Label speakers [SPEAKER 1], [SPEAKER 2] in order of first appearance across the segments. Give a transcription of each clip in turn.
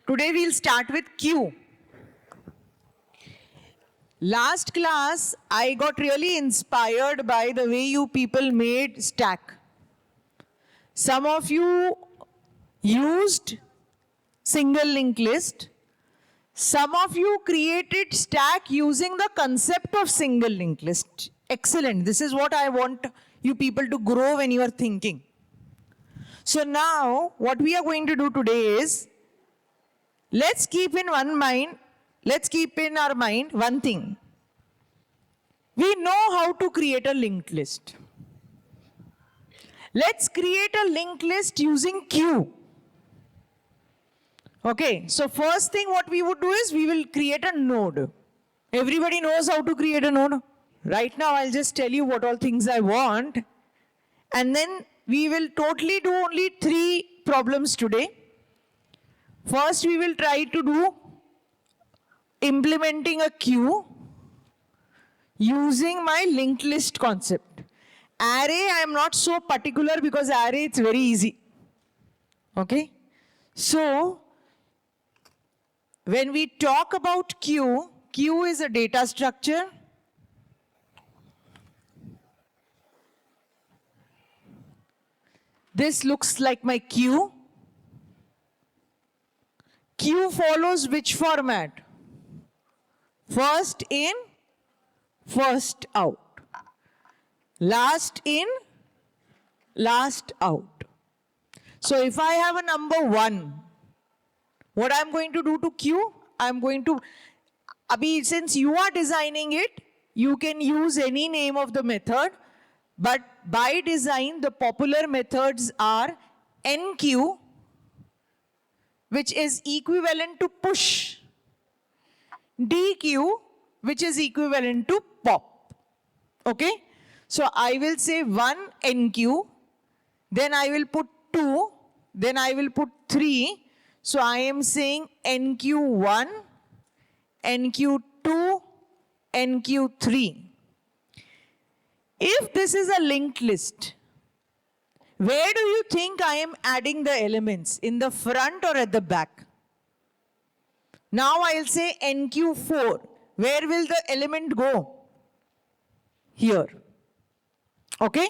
[SPEAKER 1] Today we'll start with Q. Last class, I got really inspired by the way you people made stack. Some of you used single linked list. Some of you created stack using the concept of single linked list. Excellent. This is what I want you people to grow when you are thinking. So now, what we are going to do today is, let's keep in our mind one thing. We know how to create a linked list. Let's create a linked list using Q. Okay, so first thing what we would do is we will create a node. Everybody knows how to create a node. Right now I'll just tell you what all things I want, and then we will totally do only 3 problems today. First we will try to do implementing a queue using my linked list concept. Array I am not so particular because array it's very easy. Okay, so when we talk about Q, Q is a data structure. This looks like my Q. Q follows which format? First in, first out. Last in, last out. So if I have a number 1, what I'm going to do to Q? I'm going to, since you are designing it, you can use any name of the method. But by design, the popular methods are NQ, which is equivalent to push, DQ, which is equivalent to pop. Okay? So I will say 1 NQ, then I will put 2, then I will put 3. So I am saying NQ1, NQ2, NQ3. If this is a linked list, where do you think I am adding the elements? In the front or at the back? Now I'll say NQ4. Where will the element go? Here. Okay?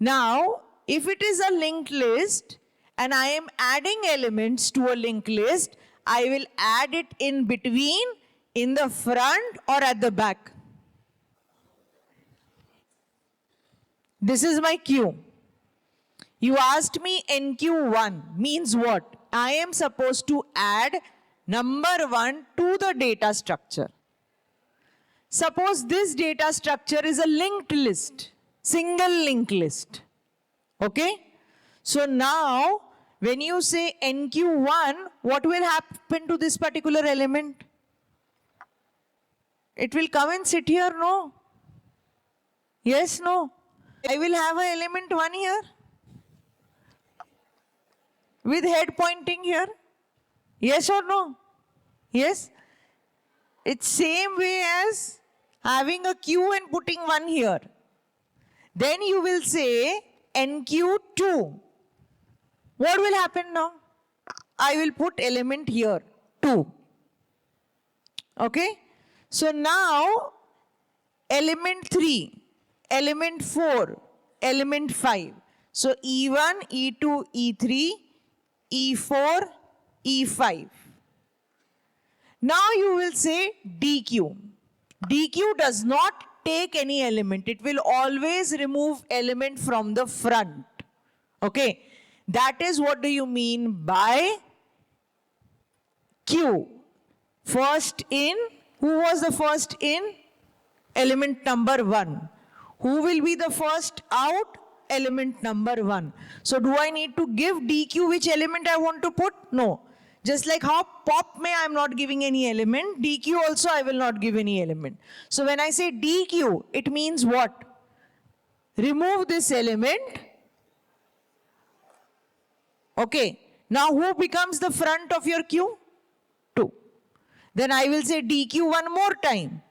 [SPEAKER 1] Now, if it is a linked list and I am adding elements to a linked list, I will add it in between, in the front or at the back. This is my Q. You asked me NQ1 means what? I am supposed to add number 1 to the data structure. Suppose this data structure is a linked list, single linked list. Okay? So now, when you say NQ1, what will happen to this particular element? It will come and sit here, no? Yes, no? I will have an element 1 here with head pointing here. Yes or no? Yes? It's same way as having a Q and putting 1 here. Then you will say NQ2. What will happen now? I will put element here, 2. Okay? So now, element 3. Element 4, element 5. So E1, E2, E3, E4, E5. Now you will say DQ. DQ does not take any element. It will always remove element from the front. Okay. That is what do you mean by Q. First in. Who was the first in? Element number 1. Who will be the first out? Element number 1. So do I need to give DQ which element I want to put? No. Just like how pop may I am not giving any element, DQ also I will not give any element. So when I say DQ, it means what? Remove this element. Okay. Now who becomes the front of your Q? 2. Then I will say DQ one more time.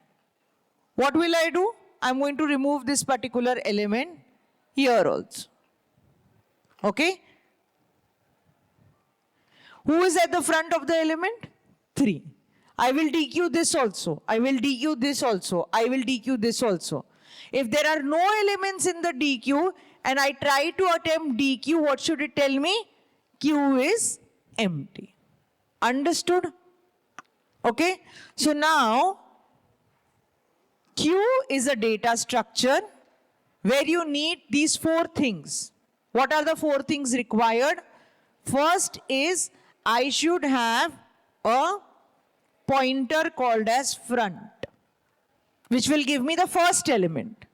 [SPEAKER 1] What will I do? I'm going to remove this particular element here also. Okay? Who is at the front of the element? 3. I will DQ this also. I will DQ this also. I will DQ this also. If there are no elements in the DQ and I try to attempt DQ, what should it tell me? Q is empty. Understood? Okay. So now, Q is a data structure where you need these 4 things. What are the 4 things required? First is I should have a pointer called as front, which will give me the first element.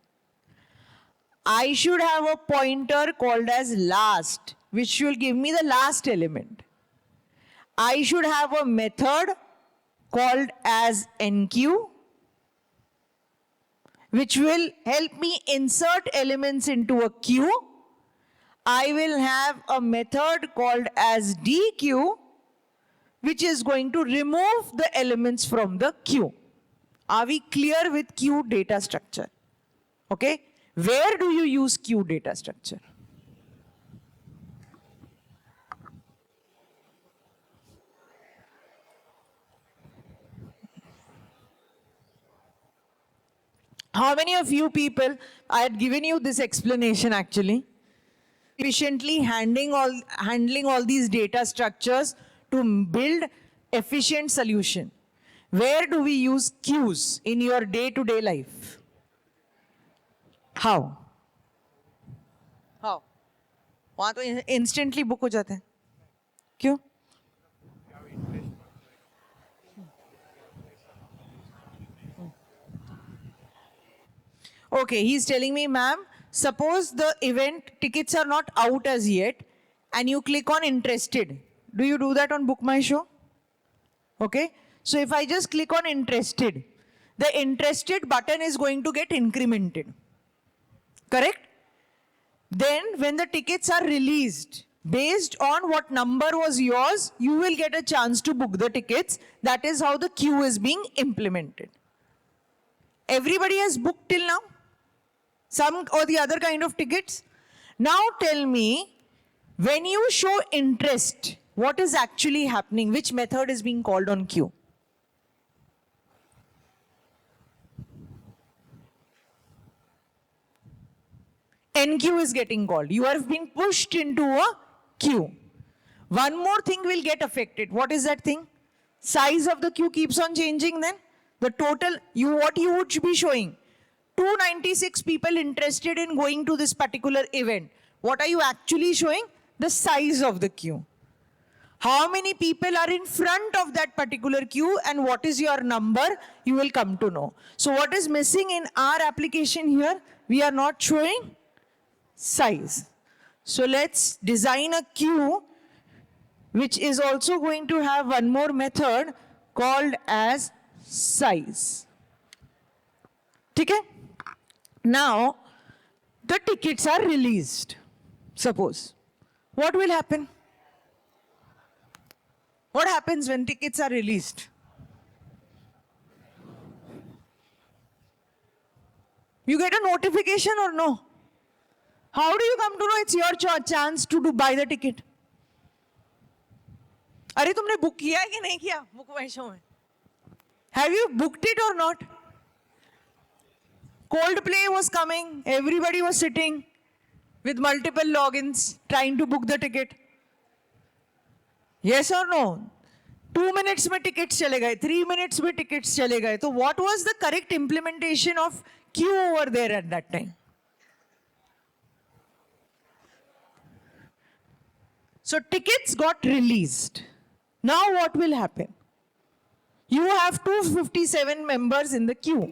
[SPEAKER 1] I should have a pointer called as last, which will give me the last element. I should have a method called as NQ, which will help me insert elements into a queue. I will have a method called as DQ, which is going to remove the elements from the queue. Are we clear with queue data structure? Okay. Where do you use queue data structure? How many of you people, I had given you this explanation actually, efficiently handling all these data structures to build efficient solution. Where do we use queues in your day-to-day life? How? How? वहाँ तो instantly book हो जाते हैं. क्यों? Okay, he's telling me, ma'am, suppose the event tickets are not out as yet and you click on interested. Do you do that on Book My Show? Okay, so if I just click on interested, the interested button is going to get incremented. Correct? Then when the tickets are released, based on what number was yours, you will get a chance to book the tickets. That is how the queue is being implemented. Everybody has booked till now? Some or the other kind of tickets? Now tell me, when you show interest, what is actually happening? Which method is being called on queue? NQ is getting called. You are being pushed into a queue. One more thing will get affected. What is that thing? Size of the queue keeps on changing then. The total, what you would be showing? 296 people interested in going to this particular event. What are you actually showing? The size of the queue. How many people are in front of that particular queue and what is your number? You will come to know. So what is missing in our application here? We are not showing size. So let's design a queue which is also going to have one more method called as size. Okay? Now, the tickets are released. Suppose. What will happen? What happens when tickets are released? You get a notification or no? How do you come to know it's your chance to buy the ticket? अरे तुमने book किया है कि नहीं किया book माई show में? Have you booked it or not? Coldplay was coming. Everybody was sitting with multiple logins trying to book the ticket. Yes or no? 2 minutes में tickets चले गए, 3 minutes में tickets चले गए. So what was the correct implementation of queue over there at that time? So tickets got released. Now what will happen? You have 257 members in the queue.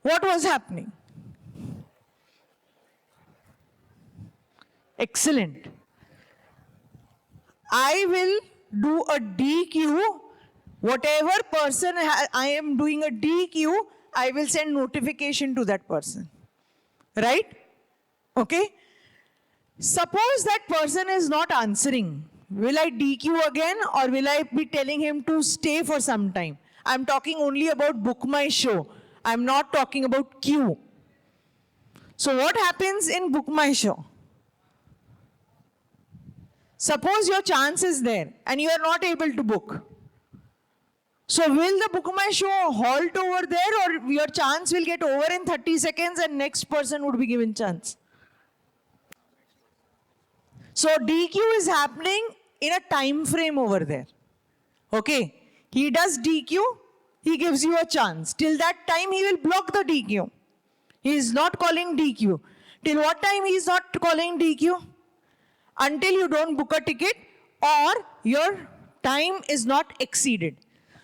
[SPEAKER 1] What was happening? Excellent. I will do a DQ. Whatever person I am doing a DQ, I will send notification to that person. Right? Okay? Suppose that person is not answering. Will I DQ again or will I be telling him to stay for some time? I'm talking only about Book My Show. I'm not talking about queue. So what happens in Book My Show? Suppose your chance is there and you are not able to book. So will the Book My Show halt over there, or your chance will get over in 30 seconds and next person would be given chance? So DQ is happening in a time frame over there. Okay, he does DQ, he gives you a chance. Till that time he will block the DQ. He is not calling DQ. Till what time he is not calling DQ? Until you don't book a ticket or your time is not exceeded.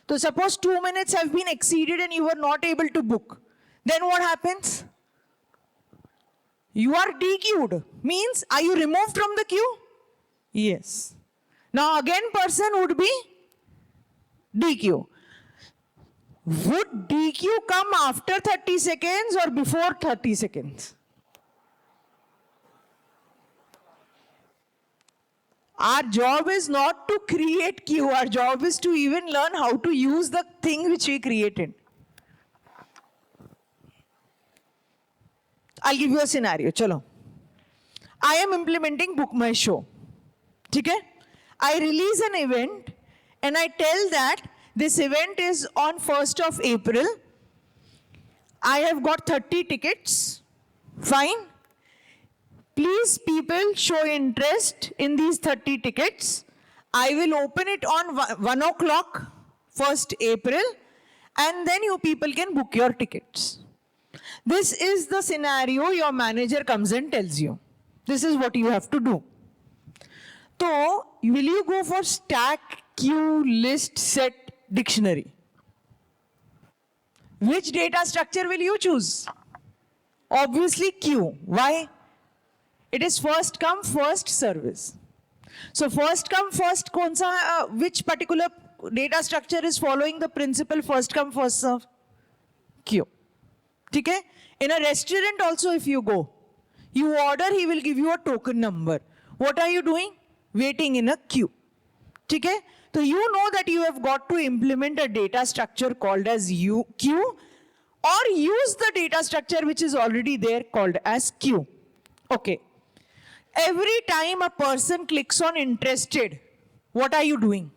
[SPEAKER 1] So suppose 2 minutes have been exceeded and you were not able to book. Then what happens? You are DQ'd. Means, are you removed from the queue? Yes. Now again person would be DQ. Would DQ come after 30 seconds or before 30 seconds? Our job is not to create queue. Our job is to even learn how to use the thing which we created. I'll give you a scenario. Chalo. I am implementing Book My Show. Okay? I release an event and I tell that this event is on 1st of April. I have got 30 tickets. Fine. Please, people, show interest in these 30 tickets. I will open it on 1 o'clock, 1st April, and then you people can book your tickets. This is the scenario your manager comes and tells you. This is what you have to do. So, will you go for stack, queue, list, set, dictionary? Which data structure will you choose? Obviously, queue. Why? It is first come, first service. So first come, first which particular data structure is following the principle first come, first serve? Queue. Okay? In a restaurant also if you go, you order, he will give you a token number. What are you doing? Waiting in a queue. Okay? So you know that you have got to implement a data structure called as queue, or use the data structure which is already there called as queue. Okay. Every time a person clicks on interested, what are you doing?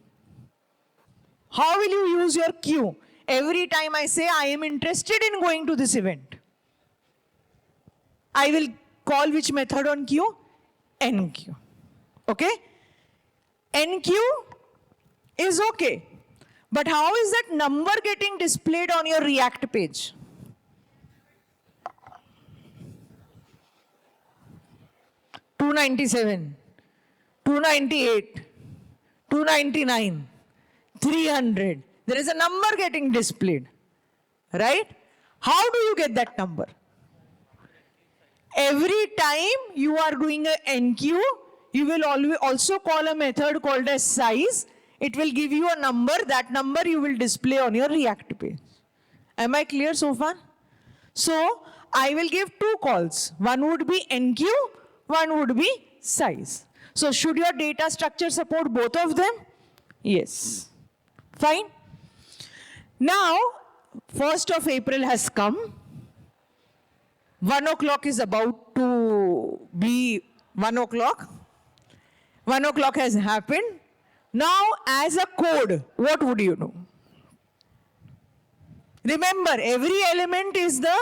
[SPEAKER 1] How will you use your queue? Every time I say I am interested in going to this event, I will call which method on queue? NQ. Okay? NQ is okay. But how is that number getting displayed on your React page? $297, $298, $299, $300. There is a number getting displayed, right? How do you get that number? Every time you are doing a NQ, you will also call a method called as size. It will give you a number. That number you will display on your React page. Am I clear so far? So I will give two calls. One would be NQ. One would be size. So should your data structure support both of them? Yes. Fine. Now, 1st of April has come. 1 o'clock is about to be 1 o'clock. 1 o'clock has happened. Now, as a code, what would you do? Remember, every element is the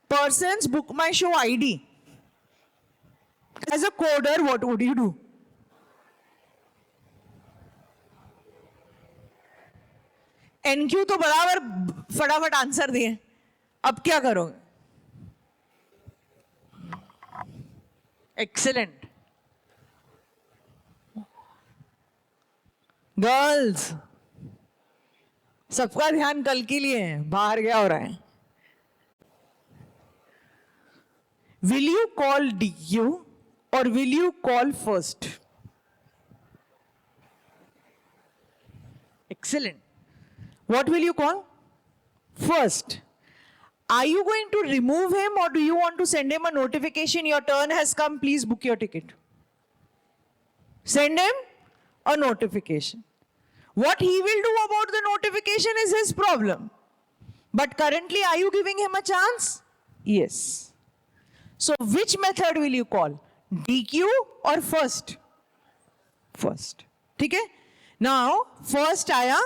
[SPEAKER 1] person's Book My Show ID. As a coder, what would you do? NQ तो बराबर फटाफट answer दिए. अब क्या करोगे? Excellent. Girls, सबका ध्यान कल के लिए है. बाहर क्या हो रहा है? Will you call DQ or will you call first? Excellent. What will you call? First. Are you going to remove him or do you want to send him a notification? Your turn has come, please book your ticket. Send him a notification. What he will do about the notification is his problem. But currently, are you giving him a chance? Yes. So which method will you call? DQ or first? first. Okay? Now, first आया,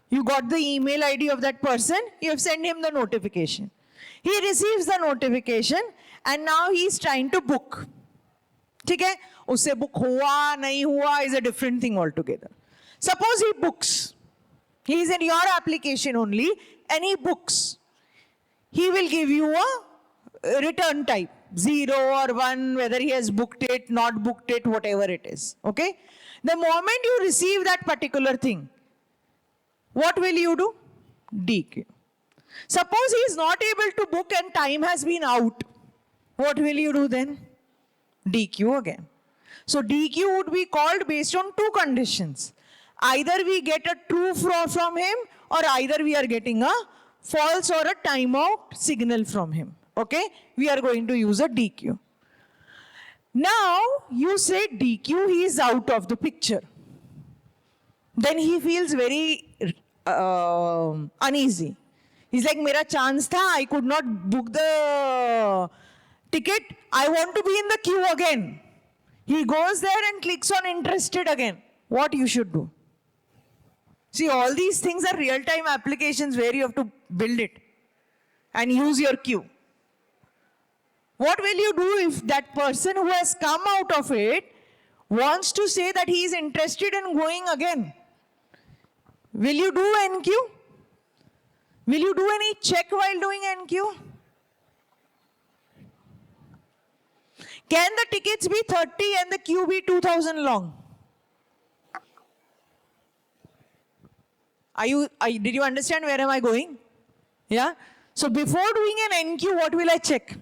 [SPEAKER 1] you got the email ID of that person, you have sent him the notification. He receives the notification and now he is trying to book. ठीक है? उससे book हुआ नहीं हुआ is a different thing altogether. Suppose he books. He is in your application only and he books. He will give you a return type, 0 or 1, whether he has booked it, not booked it, whatever it is. Okay? The moment you receive that particular thing, what will you do? DQ. Suppose he is not able to book and time has been out. What will you do then? DQ again. So DQ would be called based on two conditions. Either we get a true from him or either we are getting a false or a timeout signal from him. Okay? We are going to use a DQ. Now, you say DQ, he is out of the picture. Then he feels very uneasy. He's like, mera chance tha, I could not book the ticket. I want to be in the queue again. He goes there and clicks on interested again. What you should do? See, all these things are real-time applications where you have to build it and use your queue. What will you do if that person who has come out of it wants to say that he is interested in going again? Will you do NQ? Will you do any check while doing NQ? Can the tickets be 30 and the queue be 2000 long? Did you understand where am I going? Yeah? So before doing an NQ, what will I check?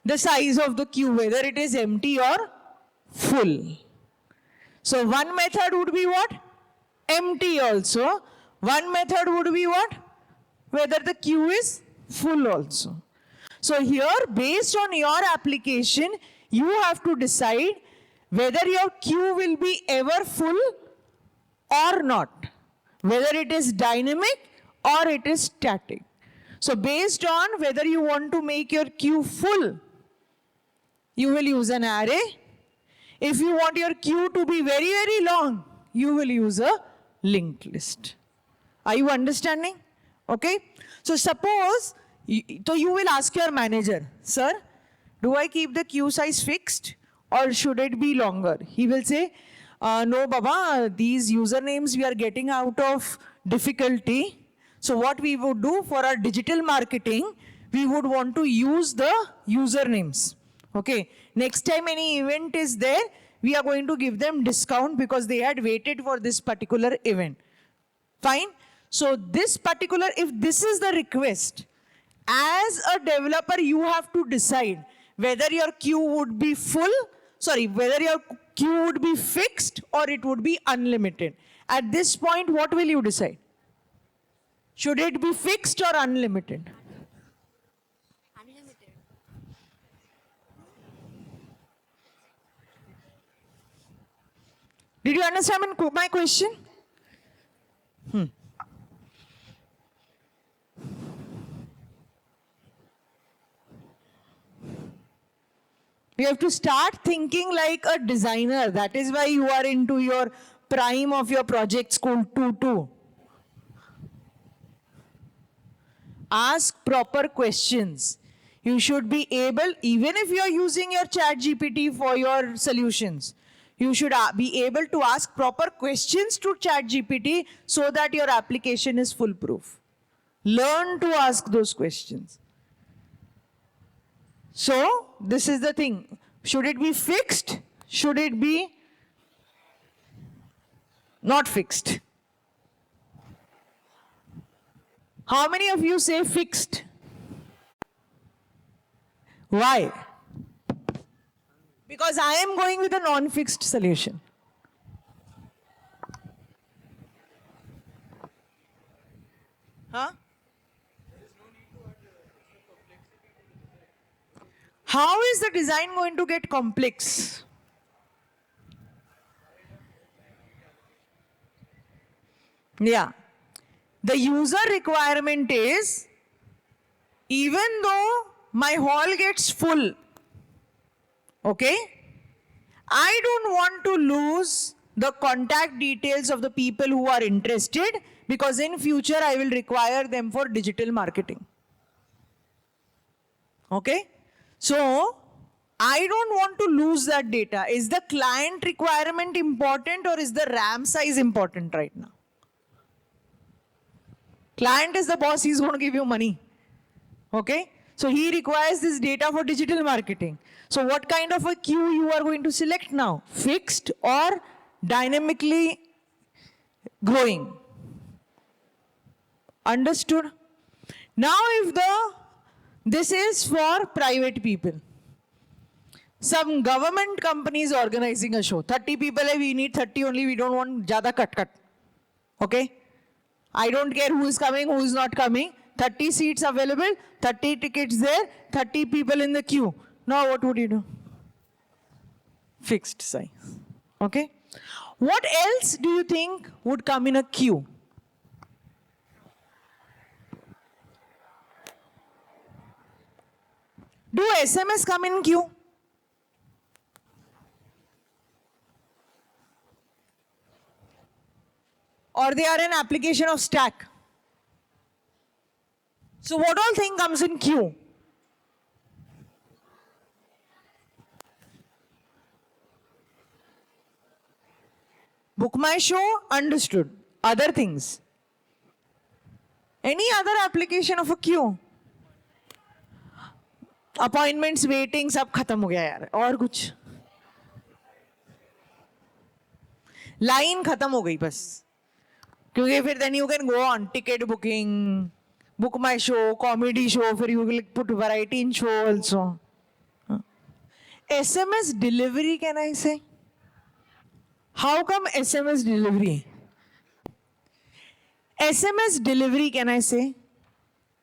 [SPEAKER 1] The size of the queue, whether it is empty or full. So one method would be what? Empty also. One method would be what? Whether the queue is full also. So here, based on your application, you have to decide whether your queue will be ever full or not. Whether it is dynamic or it is static. So based on whether you want to make your queue full, you will use an array. If you want your queue to be very, very long, you will use a linked list. Are you understanding? Okay. So suppose, you will ask your manager, sir, do I keep the queue size fixed or should it be longer? He will say, no, Baba, these usernames we are getting out of difficulty. So what we would do for our digital marketing, we would want to use the usernames. Okay, next time any event is there, we are going to give them discount because they had waited for this particular event. Fine. So this particular, if this is the request, as a developer, you have to decide whether your queue would be whether your queue would be fixed or it would be unlimited. At this point, what will you decide? Should it be fixed or unlimited? Did you understand my question? You have to start thinking like a designer. That is why you are into your prime of your project school 2-2. Ask proper questions. You should be able, even if you are using your ChatGPT for your solutions, you should be able to ask proper questions to ChatGPT so that your application is foolproof. Learn to ask those questions. So, this is the thing. Should it be fixed? Should it be not fixed? How many of you say fixed? Why? Because I am going with a non-fixed solution. Huh? How is the design going to get complex? Yeah. The user requirement is, even though my hall gets full, okay, I don't want to lose the contact details of the people who are interested, because in future I will require them for digital marketing. Okay? So, I don't want to lose that data. Is the client requirement important, or is the RAM size important right now? Client is the boss, he's going to give you money. Okay? So he requires this data for digital marketing. So what kind of a queue you are going to select now? Fixed or dynamically growing? Understood? Now if this is for private people. Some government companies organizing a show. 30 people, we need 30 only, we don't want jada cut. Okay? I don't care who is coming, who is not coming. 30 seats available, 30 tickets there, 30 people in the queue. Now what would you do? Fixed size. Okay? What else do you think would come in a queue? Do SMS come in queue? Or they are an application of Stack? So what all thing comes in queue? Book My Show, understood. Other things. Any other application of a queue? Appointments, waiting, सब खत्म हो गया यार. और कुछ? Line खत्म हो गई बस. क्योंकि फिर then you can go on ticket booking, Book My Show, comedy show, फिर you will put variety in show also. SMS delivery, can I say? How come SMS delivery? SMS delivery, can I say?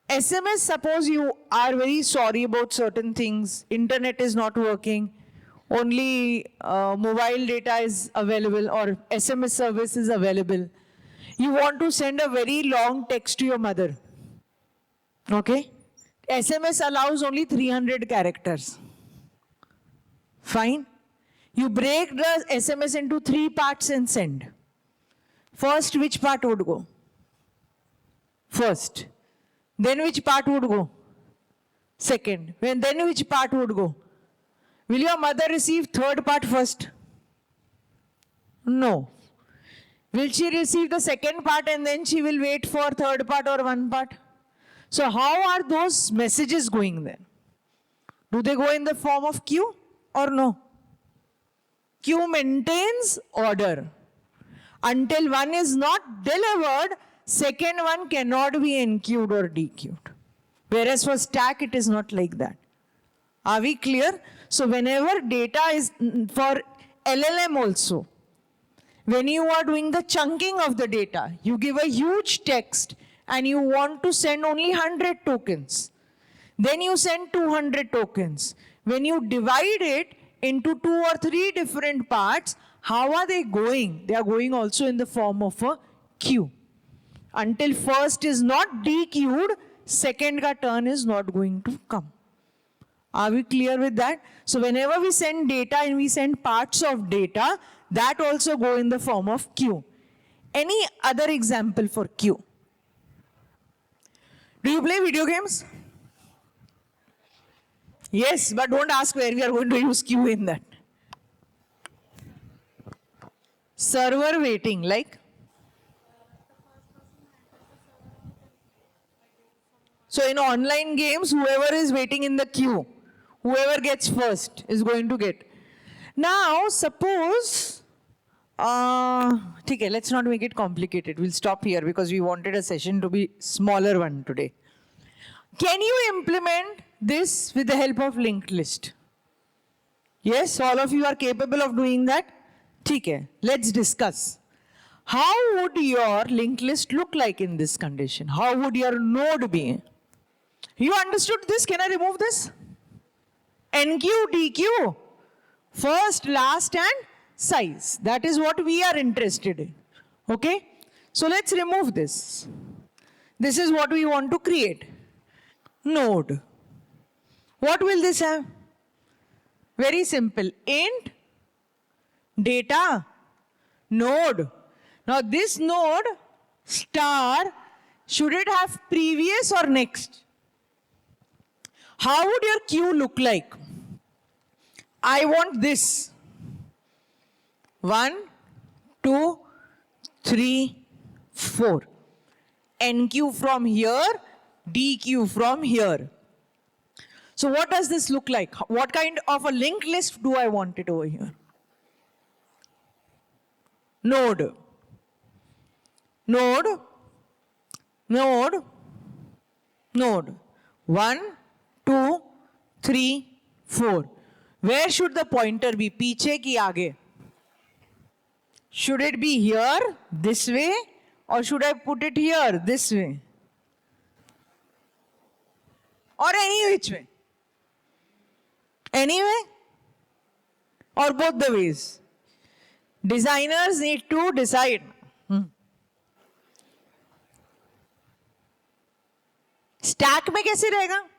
[SPEAKER 1] SMS, suppose you are very sorry about certain things, internet is not working, only mobile data is available or SMS service is available. You want to send a very long text to your mother. Okay? SMS allows only 300 characters. Fine? You break the SMS into 3 parts and send. First, which part would go? First. Then which part would go? Second. Then which part would go? Will your mother receive third part first? No. Will she receive the second part and then she will wait for third part or one part? So how are those messages going then? Do they go in the form of queue or no? Queue maintains order. Until one is not delivered, second one cannot be enqueued or dequeued. Whereas for Stack, it is not like that. Are we clear? So whenever data is for LLM also, when you are doing the chunking of the data, you give a huge text and you want to send only 100 tokens. Then you send 200 tokens. When you divide it into 2 or 3 different parts, how are they going? They are going also in the form of a queue. Until first is not dequeued, second ka turn is not going to come. Are we clear with that? So whenever we send data and we send parts of data, that also go in the form of queue. Any other example for queue? Do you play video games? Yes, but don't ask where we are going to use queue in that. Server waiting, like? So in online games, whoever is waiting in the queue, whoever gets first is going to get. Now, suppose, okay, let's not make it complicated. We'll stop here because we wanted a session to be smaller one today. Can you implement this with the help of linked list? Yes, all of you are capable of doing that? Okay, let's discuss. How would your linked list look like in this condition? How would your node be? You understood this? Can I remove this? NQ, DQ. First, last and size. That is what we are interested in. Okay? So let's remove this. This is what we want to create. Node. What will this have? Very simple. Int Data, node. Now this node, star, should it have previous or next? How would your queue look like? I want this. 1, 2, 3, 4. NQ from here, DQ from here. So what does this look like? What kind of a linked list do I want it over here? Node, node, node, node. 1, 2, 3, 4. Where should the pointer be? पीछे की आगे? Should it be here, this way, or should I put it here, this way? Or any which way? Anyway? Or both the ways? Designers need to decide. Stack में कैसे रहेगा?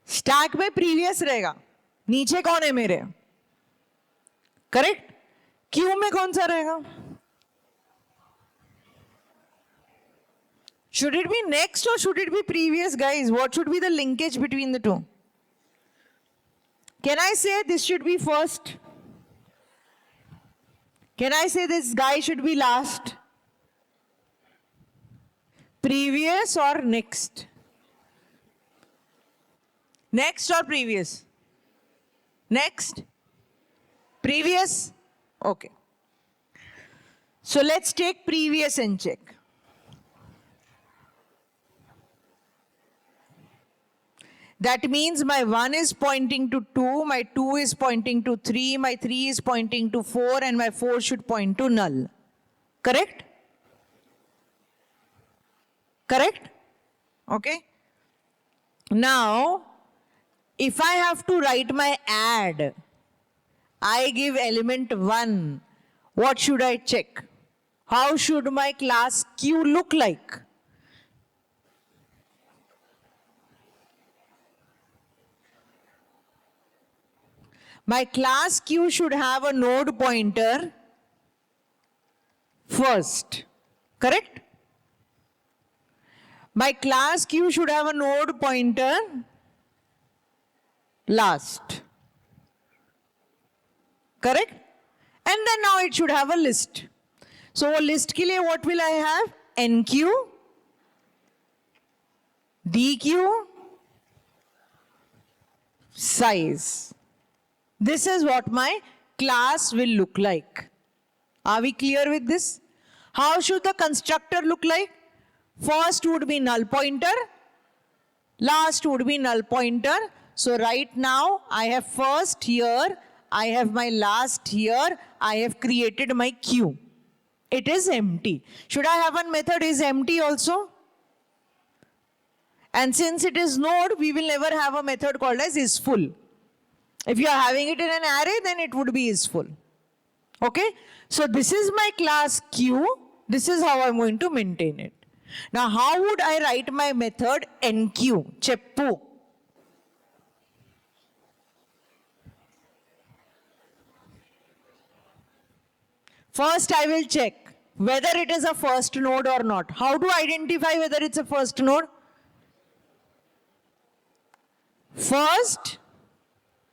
[SPEAKER 1] Stack में previous रहेगा, नीचे कौन है मेरे? करेक्ट? क्यू में कौन सा रहेगा? Should it be next or should it be previous, guys? What should be the linkage between the two? Can I say this should be first? Can I say this guy should be last? Previous or next? Next or previous? Next? Previous? Okay. So let's take previous and check. That means my 1 is pointing to 2, my 2 is pointing to 3, my 3 is pointing to 4, and my 4 should point to null. Correct? Correct? Okay. Now, if I have to write my add, I give element 1. What should I check? How should my class Q look like? My class Q should have a node pointer first. Correct? My class Q should have a node pointer last. Correct? And then now it should have a list. So list ke liye what will I have? NQ, DQ, size. This is what my class will look like. Are we clear with this? How should the constructor look like? First would be null pointer. Last would be null pointer. So right now I have first here. I have my last here. I have created my queue. It is empty. Should I have one method is empty also? And since it is node, we will never have a method called as isFull. If you are having it in an array, then it would be isFull. Okay? So this is my class Q. This is how I'm going to maintain it. Now, how would I write my method NQ? Cheppu. First, I will check whether it is a first node or not. How to identify whether it's a first node? First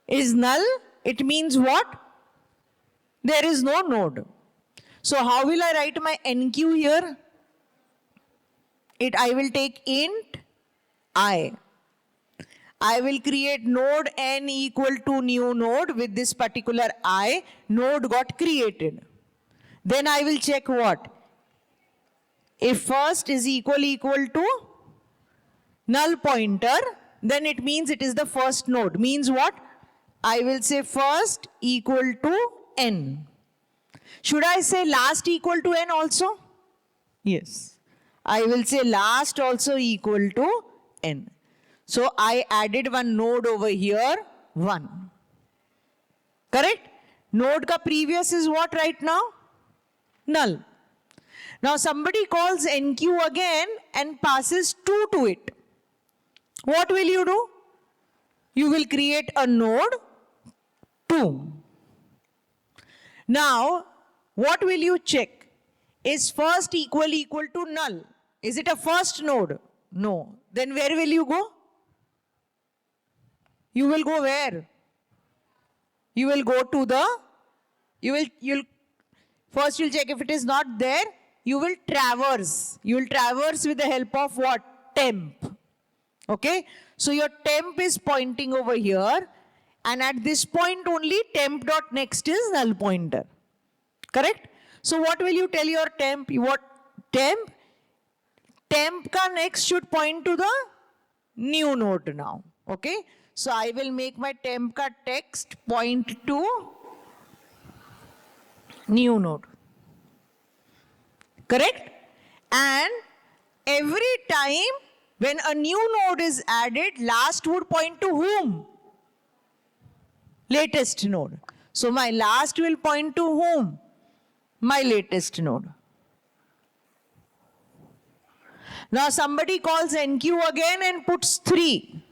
[SPEAKER 1] is null. It means what? There is no node. So how will I write my NQ here? I will take int I. I will create node n equal to new node with this particular I. Node got created. Then I will check what? If first is equal to null pointer, then it means it is the first node. Means what? I will say first equal to n. Should I say last equal to n also? Yes. I will say last also equal to n. So I added one node over here, 1. Correct? Node ka previous is what right now? Null. Now somebody calls NQ again and passes 2 to it. What will you do? you will create a node 2. Now, what will you check? Is first equal to null? Is it a first node? No. Then where will you go? You will go where? You will go to the, you'll first you'll check if it is not there, you will traverse. You will traverse with the help of what? Temp. Okay? So your temp is pointing over here, and at this point only temp dot next is null pointer. Correct? So what will you tell your temp? What temp? Temp ka next should point to the new node now. Okay? So I will make my temp ka text point to new node. Correct? And every time when a new node is added, last would point to whom? Latest node. So my last will point to whom? My latest node. Now somebody calls NQ again and puts 3.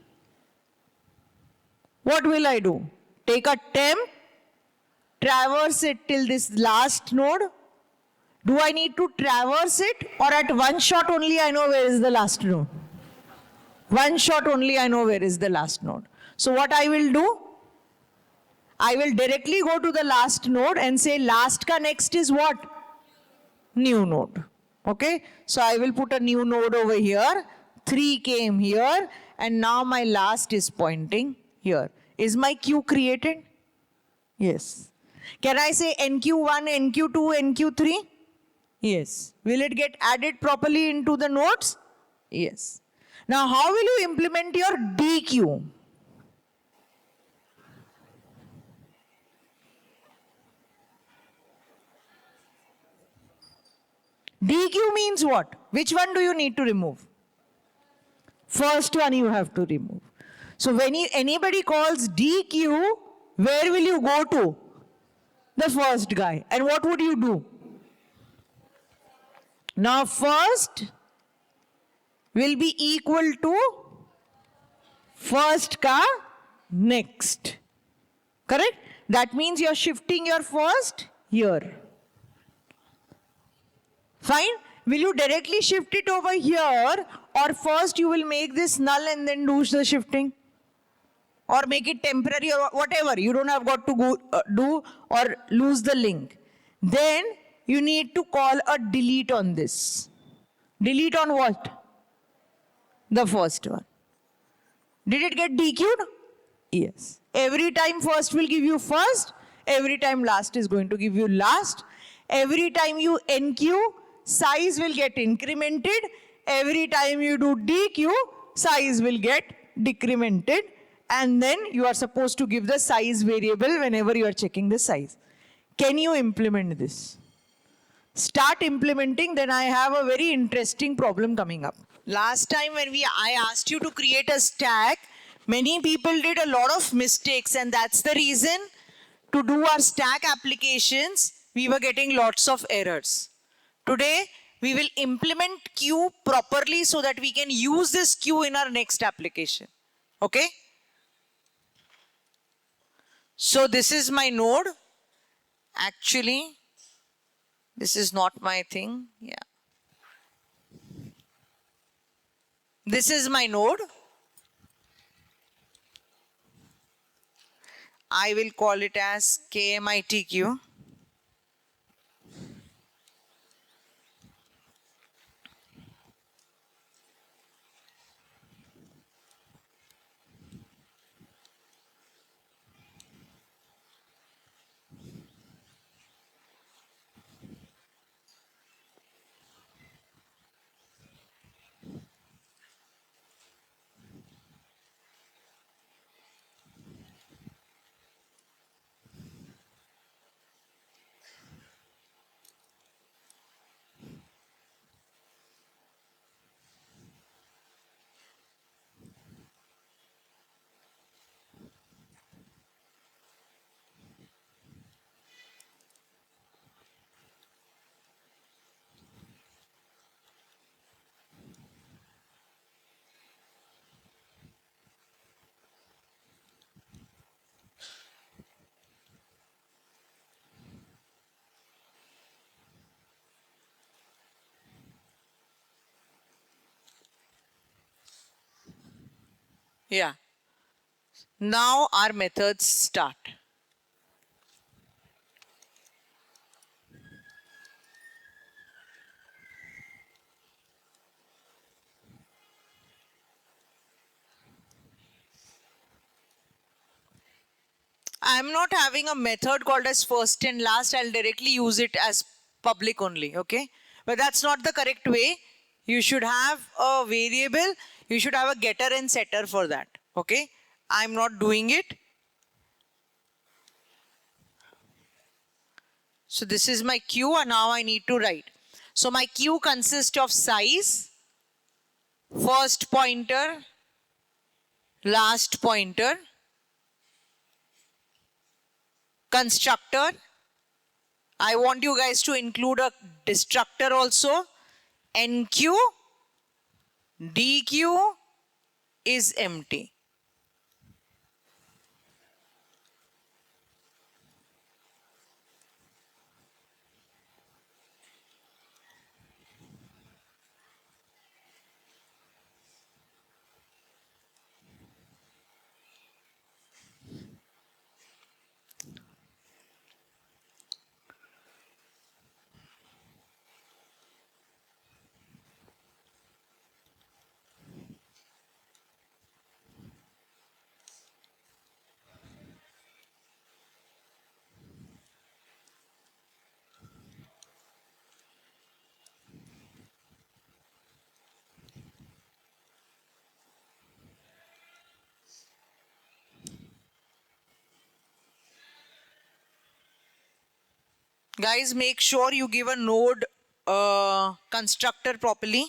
[SPEAKER 1] What will I do? Take a temp, traverse it till this last node. Do I need to traverse it, or at one shot only I know where is the last node? One shot only I know where is the last node. So what I will do? I will directly go to the last node and say last ka next is what? New node. Okay? So I will put a new node over here. 3 came here, and now my last is pointing here. Is my queue created? Yes. Can I say NQ1, NQ2, NQ3? Yes. Will it get added properly into the nodes? Yes. Now how will you implement your DQ? DQ means what? Which one do you need to remove? First one you have to remove. So when anybody calls DQ, where will you go to? The first guy. And what would you do? Now first will be equal to first ka next. Correct? That means you're shifting your first here. Fine? Will you directly shift it over here, or first you will make this null and then do the shifting? Or make it temporary, or whatever. You don't have got to go, do or lose the link. Then you need to call a delete on this. Delete on what? The first one. Did it get DQ'd? Yes. Every time first will give you first. Every time last is going to give you last. Every time you NQ, size will get incremented. Every time you do DQ, size will get decremented. And then you are supposed to give the size variable whenever you are checking the size. Can you implement this? Start implementing, then I have a very interesting problem coming up. Last time when I asked you to create a stack, many people did a lot of mistakes, and that's the reason to do our stack applications, we were getting lots of errors. Today, we will implement queue properly so that we can use this queue in our next application. Okay? So this is my node. Actually, this is not my thing. Yeah. This is my node. I will call it as KMITQ. Yeah. Now our methods start. I'm not having a method called as first and last. I'll directly use it as public only. Okay. But that's not the correct way. You should have a variable. You should have a getter and setter for that. Okay. I'm not doing it. So this is my queue and now I need to write. So my queue consists of size, first pointer, last pointer, constructor. I want you guys to include a destructor also. NQ, DQ is empty. Guys, make sure you give a node constructor properly.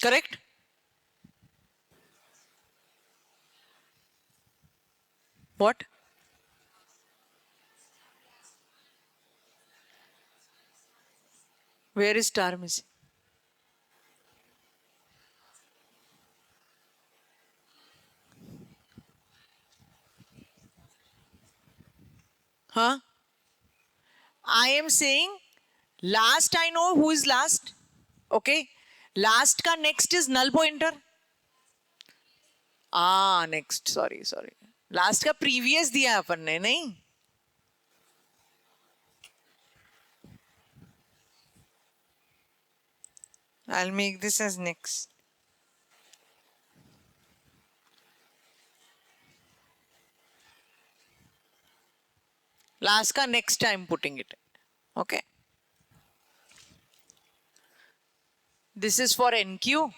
[SPEAKER 1] Correct? What? Where is star missing? Huh? I am saying last I know who is last. Okay. Last का next is null pointer. Next. Sorry. Last का previous दिया अपन ने नहीं. I'll make this as next. Last का next I'm putting it. Okay. This is for NQ.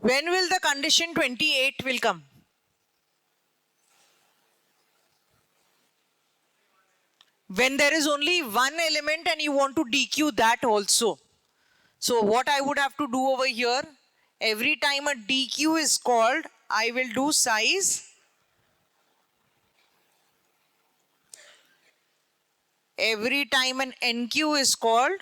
[SPEAKER 1] When will the condition 28 will come? When there is only one element and you want to DQ that also. So what I would have to do over here, every time a DQ is called, I will do size. Every time an NQ is called,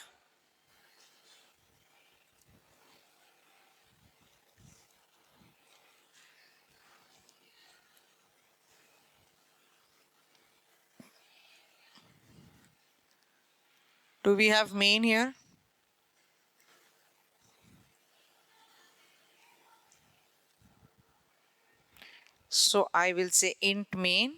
[SPEAKER 1] do we have main here? So I will say int main.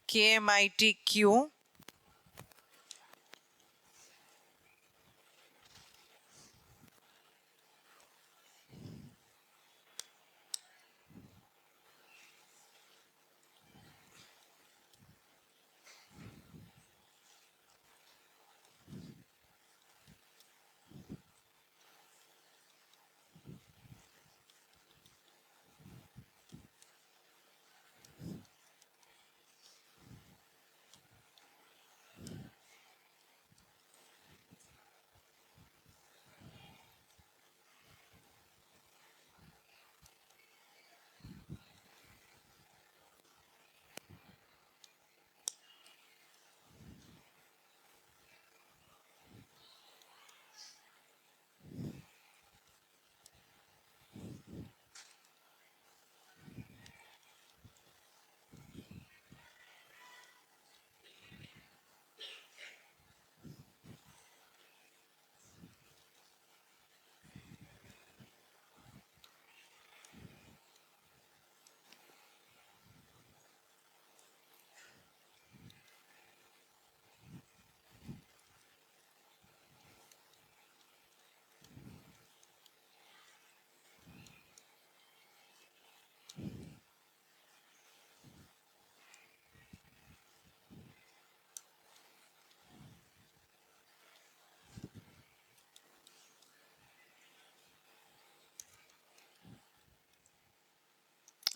[SPEAKER 1] KMITQ.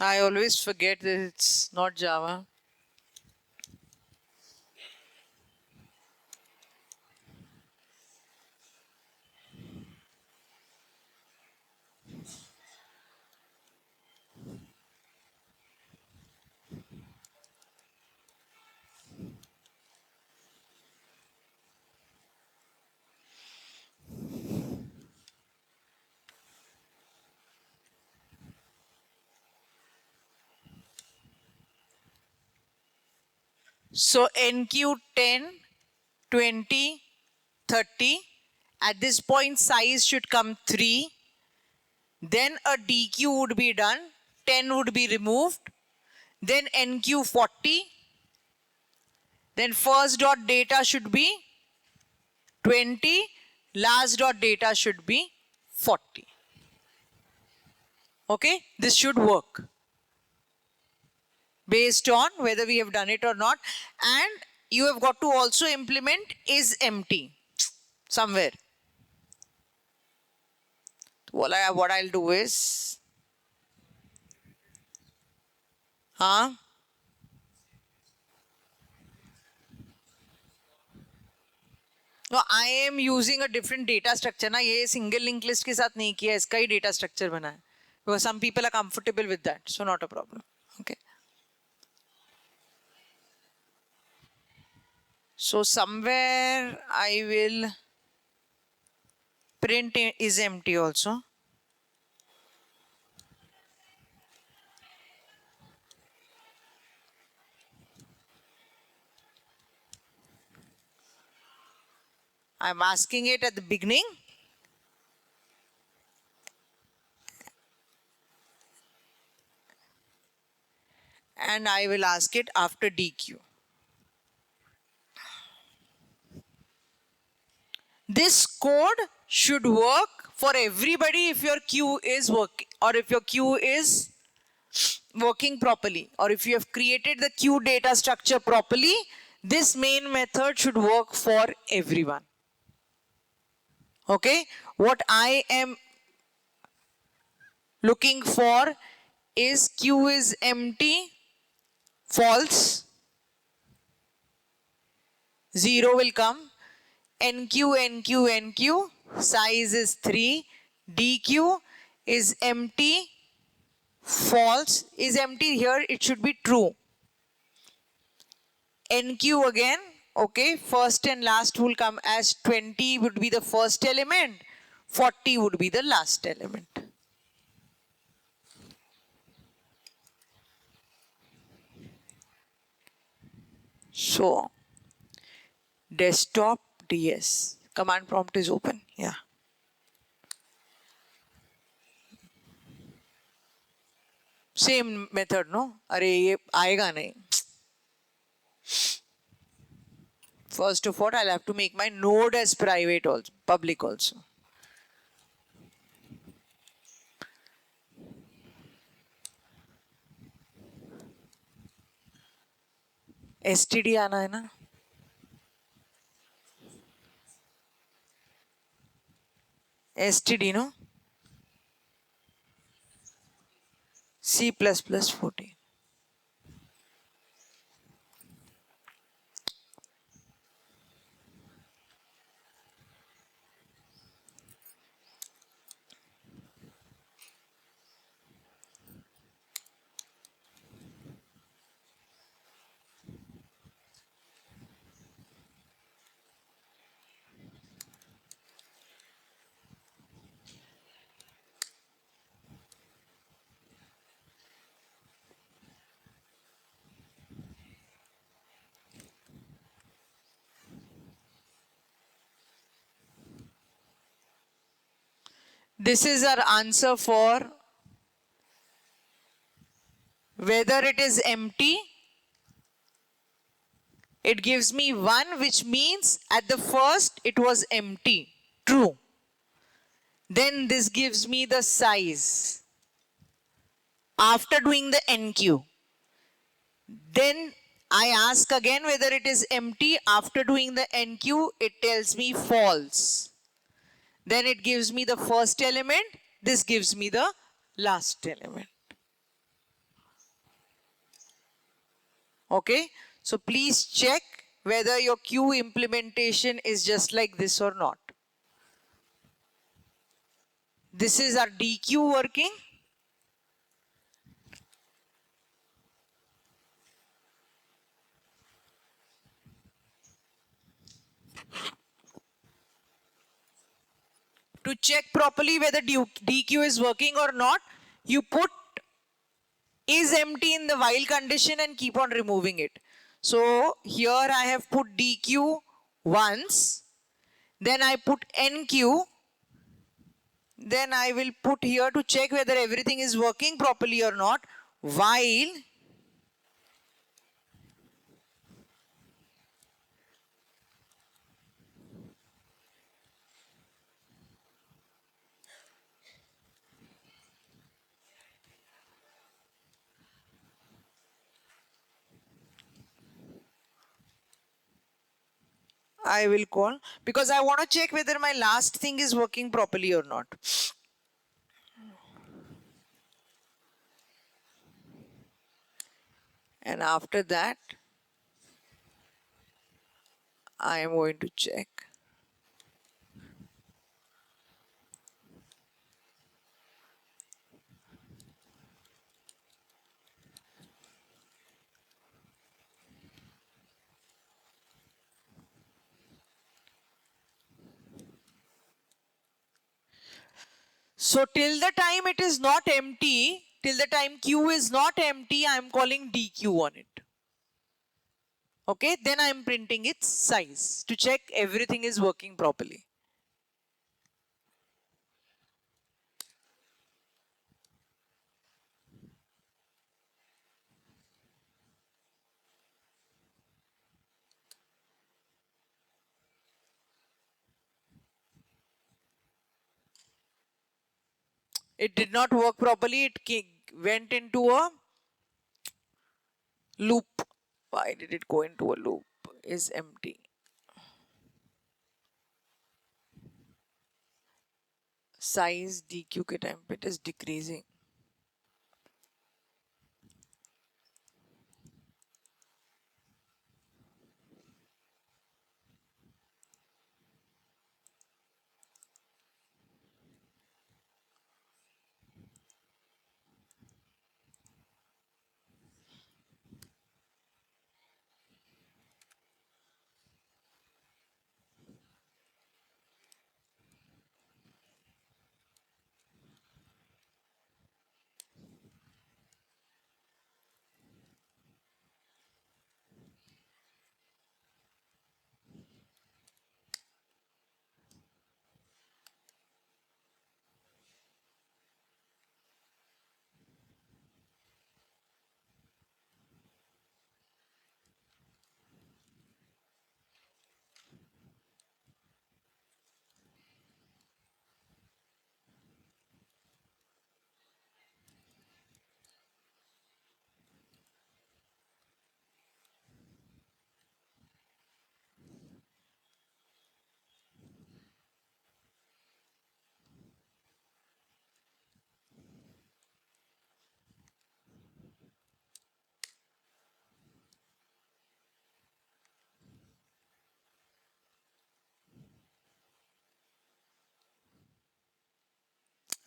[SPEAKER 1] I always forget that it's not Java. So NQ 10, 20, 30. At this point, size should come 3. Then a DQ would be done. 10 would be removed. Then NQ 40. Then first dot data should be 20. Last dot data should be 40. Okay, this should work based on whether we have done it or not. And you have got to also implement is empty somewhere. What I'll do is, no, I am using a different data structure. ना ये single linked list के साथ नहीं किया, इसका ही data structure बना है. Because some people are comfortable with that, so not a problem. Okay. So somewhere I will print is empty also. I'm asking it at the beginning. And I will ask it after DQ. This code should work for everybody if your queue is working, or if your queue is working properly, or if you have created the queue data structure properly, This main method should work for everyone. Okay, what I am looking for is Q is empty, false, 0 will come, NQ, NQ, NQ, size is 3, DQ is empty, false, is empty here, it should be true. NQ again, okay, first and last will come as 20 would be the first element, 40 would be the last element. So, desktop DS, command prompt is open, yeah. Same method, no? अरे ये आएगा नहीं. First of all, I'll have to make my node as private also, public also. STD आना है ना? STD, no? C++ 14. This is our answer for whether it is empty. It gives me 1, which means at the first it was empty, true. Then this gives me the size after doing the NQ. Then I ask again whether it is empty. After doing the NQ, it tells me false. Then it gives me the first element. This gives me the last element. Okay, so please check whether your Q implementation is just like this or not. This is our DQ working. To check properly whether DQ is working or not, you put is empty in the while condition and keep on removing it. So here I have put DQ once, then I put NQ, then I will put here to check whether everything is working properly or not, while I will call, because I want to check whether my last thing is working properly or not. And after that, I am going to check. So till the time it is not empty, till the time Q is not empty, I am calling DQ on it. Okay, then I am printing its size to check everything is working properly. It did not work properly. It went into a loop. Why did it go into a loop? is empty. Size dq के time पे it is decreasing.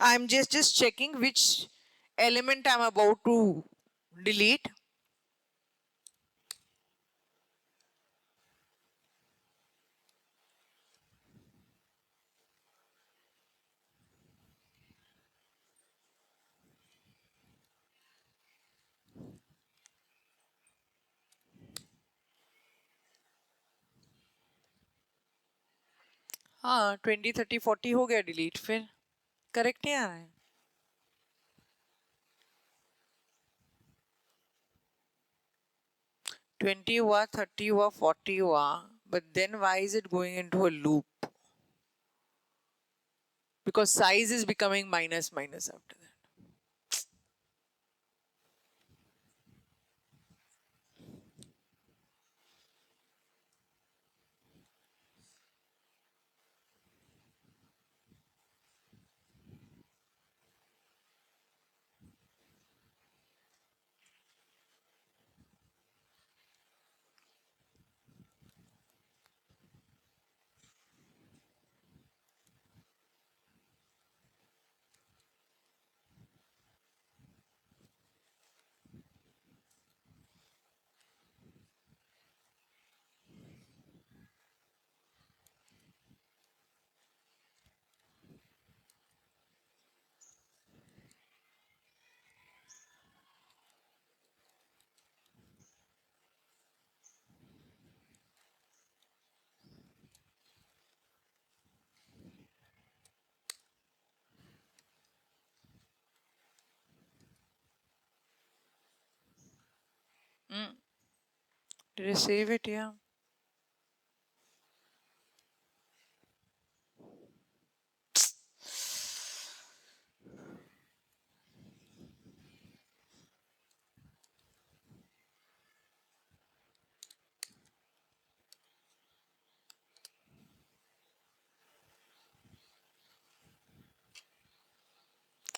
[SPEAKER 1] I'm just checking which element I'm about to delete. हाँ 20 30 40 हो गया delete फिर correct नहीं आ रहा है 20 हुआ 30 हुआ 40 हुआ but then why is it going into a loop because size is becoming minus minus after that. Did I save it? Yeah.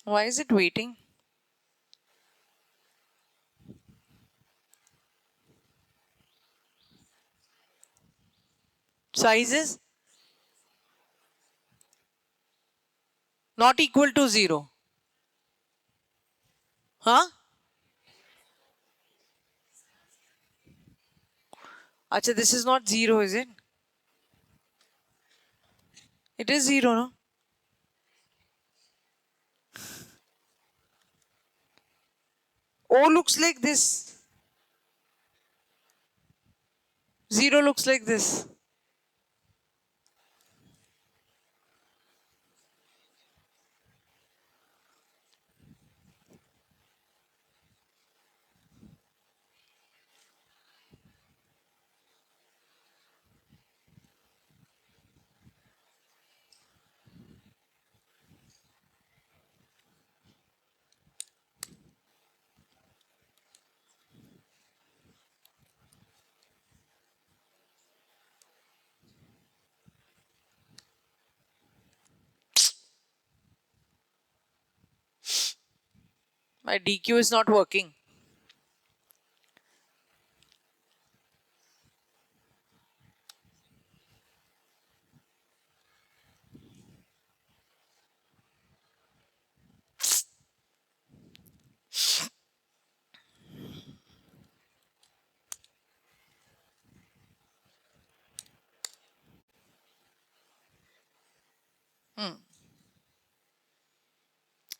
[SPEAKER 1] Why is it waiting? Sizes not equal to 0. Huh? Acha, this is not 0, is it? It is 0, no? O looks like this. 0 looks like this. My DQ is not working.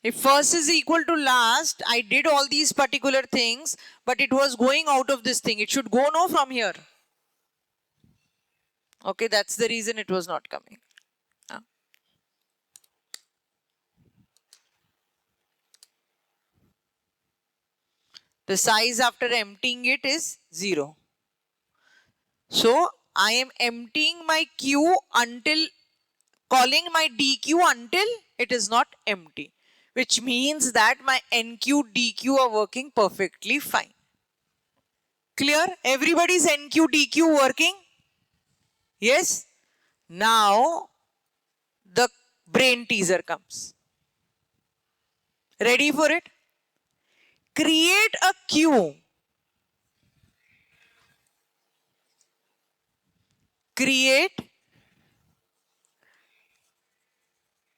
[SPEAKER 1] If first is equal to last, I did all these particular things, but it was going out of this thing. It should go no from here. Okay, that's the reason it was not coming. The size after emptying it is 0. So I am emptying my Q until calling my DQ until it is not empty, which means that my NQ, DQ are working perfectly fine. Clear? Everybody's NQ, DQ working? Yes? Now the brain teaser comes. Ready for it? Create a queue.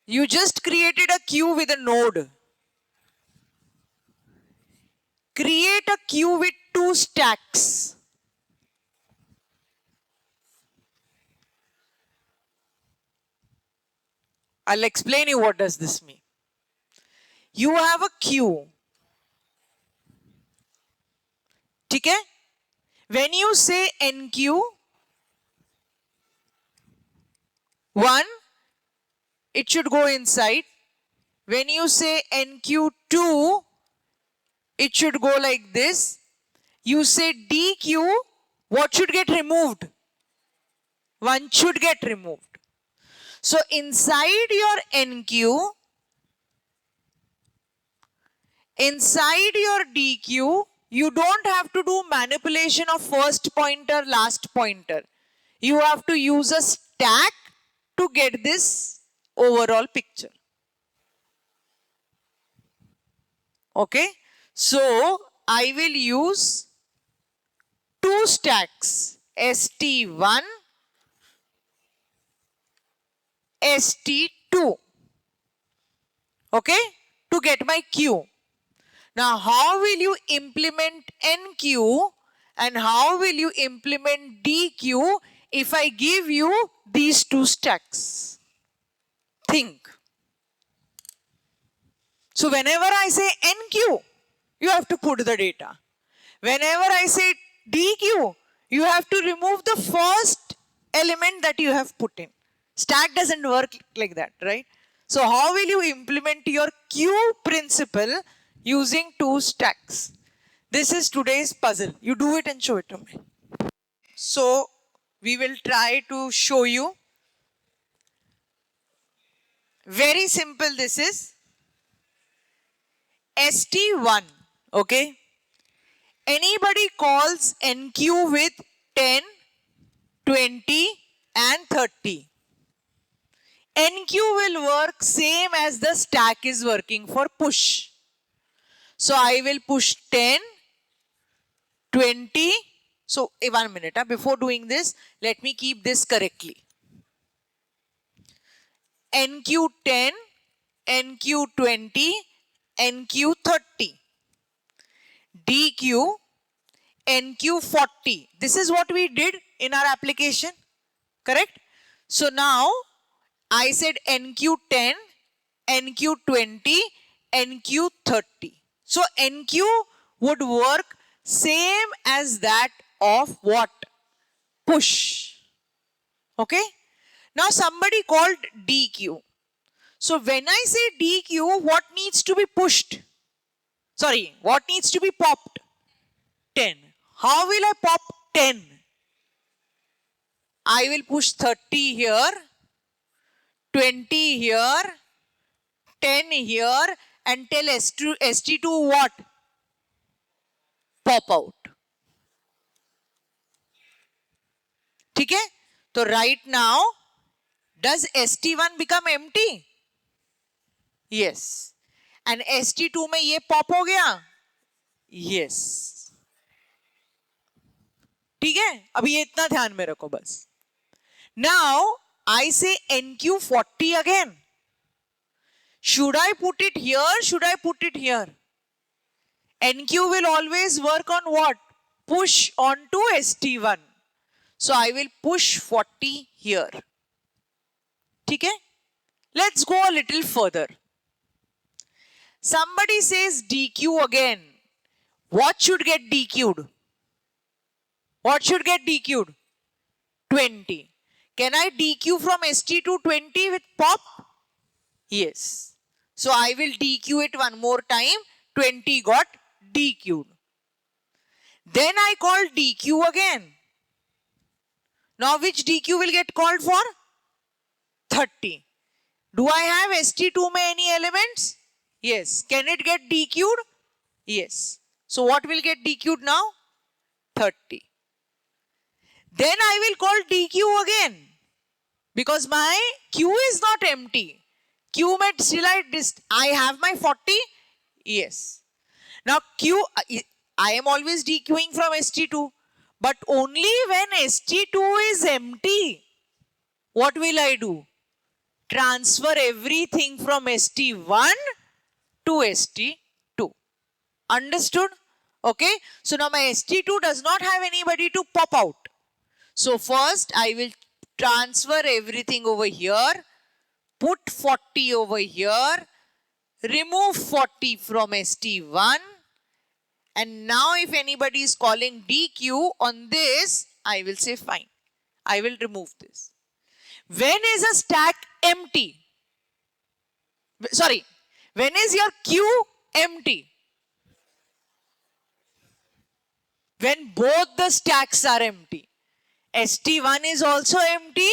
[SPEAKER 1] You just created a queue with a node. Create a queue with 2 stacks. I'll explain you what does this mean. You have a queue. Okay? When you say NQ, 1, it should go inside. When you say NQ2, it should go like this. You say DQ, what should get removed? 1 should get removed. So inside your NQ, inside your DQ, you don't have to do manipulation of first pointer, last pointer. You have to use a stack to get this overall picture. Okay, so I will use 2 stacks, ST1, ST2, okay, to get my Q. Now, how will you implement NQ and how will you implement DQ if I give you these 2 stacks? Think. So, whenever I say NQ, you have to put the data. Whenever I say DQ, you have to remove the first element that you have put in. Stack doesn't work like that, right? So how will you implement your Q principle using 2 stacks? This is today's puzzle. You do it and show it to me. So we will try to show you. Very simple this is. ST1, okay? Anybody calls NQ with 10, 20 and 30. NQ will work same as the stack is working for push. So I will push 10, 20. So 1 minute. Before doing this, let me keep this correctly. NQ10, NQ20, NQ30. DQ, NQ40. This is what we did in our application. Correct? So now I said NQ10, NQ20, NQ30. So NQ would work same as that of what? Push. Okay? Now somebody called DQ. So when I say DQ, what needs to be pushed? Sorry, what needs to be popped? 10. How will I pop 10? I will push 30 here, 20 here, 10 here and tell ST2 what? Pop out. Okay? So right now, does ST1 become empty? Yes. And ST2 में ये pop हो गया, yes, ठीक है। अभी ये इतना ध्यान में रखो बस। Now I say NQ40 again. Should I put it here? Should I put it here? NQ will always work on what? Push onto ST1. So I will push 40 here. ठीक है? Let's go a little further. Somebody says DQ again. What should get DQ'd? What should get DQ'd? 20. Can I DQ from ST to 20 with pop? Yes. So I will DQ it one more time. 20 got DQ'd. Then I call DQ again. Now which DQ will get called for? 30. Do I have ST2 में any elements? Yes. Can it get DQ'd? Yes. So what will get DQ'd now? 30. Then I will call DQ again. Because my Q is not empty. Q met still I have my 40. Yes. Now Q, I am always DQing from ST2. But only when ST2 is empty. What will I do? Transfer everything from ST1 to ST2. Understood? Okay. So now my ST2 does not have anybody to pop out. So first I will transfer everything over here, put 40 over here, remove 40 from ST1, and now if anybody is calling DQ on this, I will say fine. I will remove this. When is a stack empty? Sorry, when is your Q empty? When both the stacks are empty. ST1 is also empty,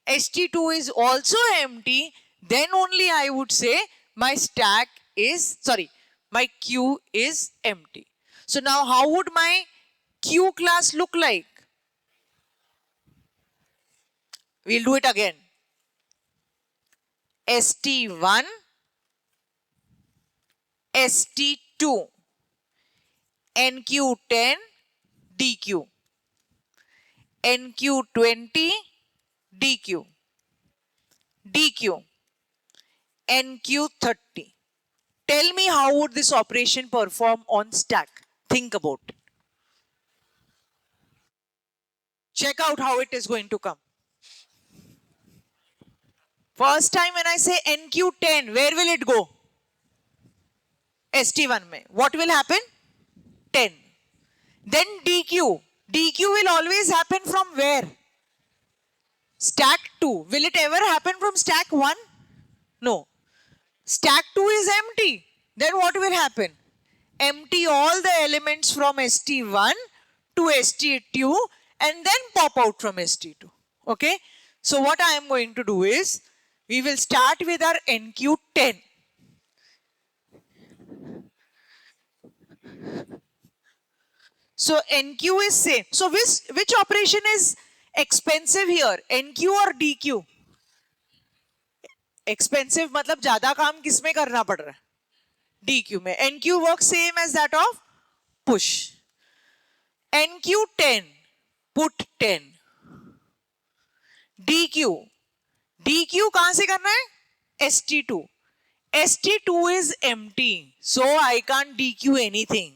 [SPEAKER 1] ST2 is also empty, then only I would say my my Q is empty. So now how would my Q class look like? We'll do it again. ST1, ST2, NQ10, DQ. NQ20, DQ, DQ, NQ30. Tell me how would this operation perform on stack? Think about it. Check out how it is going to come. First time when I say NQ10, where will it go? ST1 mein. What will happen? 10. Then DQ. DQ will always happen from where? Stack 2. Will it ever happen from stack 1? No. Stack 2 is empty. Then what will happen? Empty all the elements from ST1 to ST2 and then pop out from ST2. Okay? So what I am going to do is, we will start with our NQ10. So NQ is same. So which operation is expensive here? NQ or DQ? Expensive मतलब ज़्यादा काम किसमें करना पड़ रहा है? DQ में. NQ works same as that of push. NQ10, put 10. DQ. DQ कहाँ से करना है? ST2. ST2 is empty. So I can't DQ anything.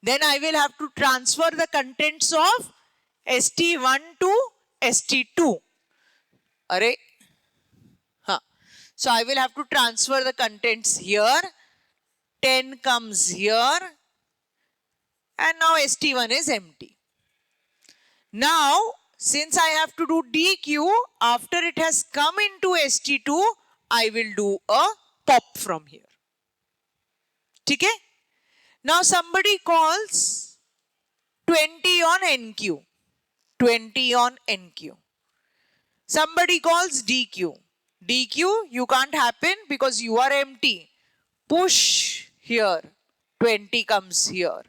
[SPEAKER 1] Then I will have to transfer the contents of ST1 to ST2. Array. So I will have to transfer the contents here. 10 comes here. And now ST1 is empty. Now, since I have to do DQ, after it has come into ST2, I will do a pop from here. Okay? Now somebody calls 20 on NQ. 20 on NQ. Somebody calls DQ. DQ, you can't happen because you are empty. Push here. 20 comes here.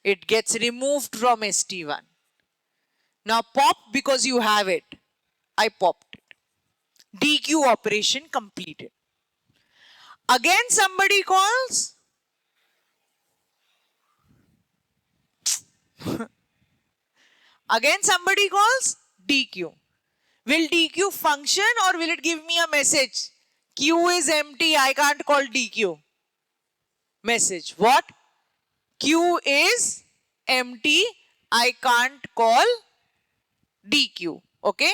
[SPEAKER 1] It gets removed from ST1. Now pop because you have it. I popped it. DQ operation completed. Again somebody calls. Again somebody calls DQ. Will DQ function or will it give me a message? Q is empty, I can't call DQ. Message. What? Q is empty, I can't call DQ. Okay?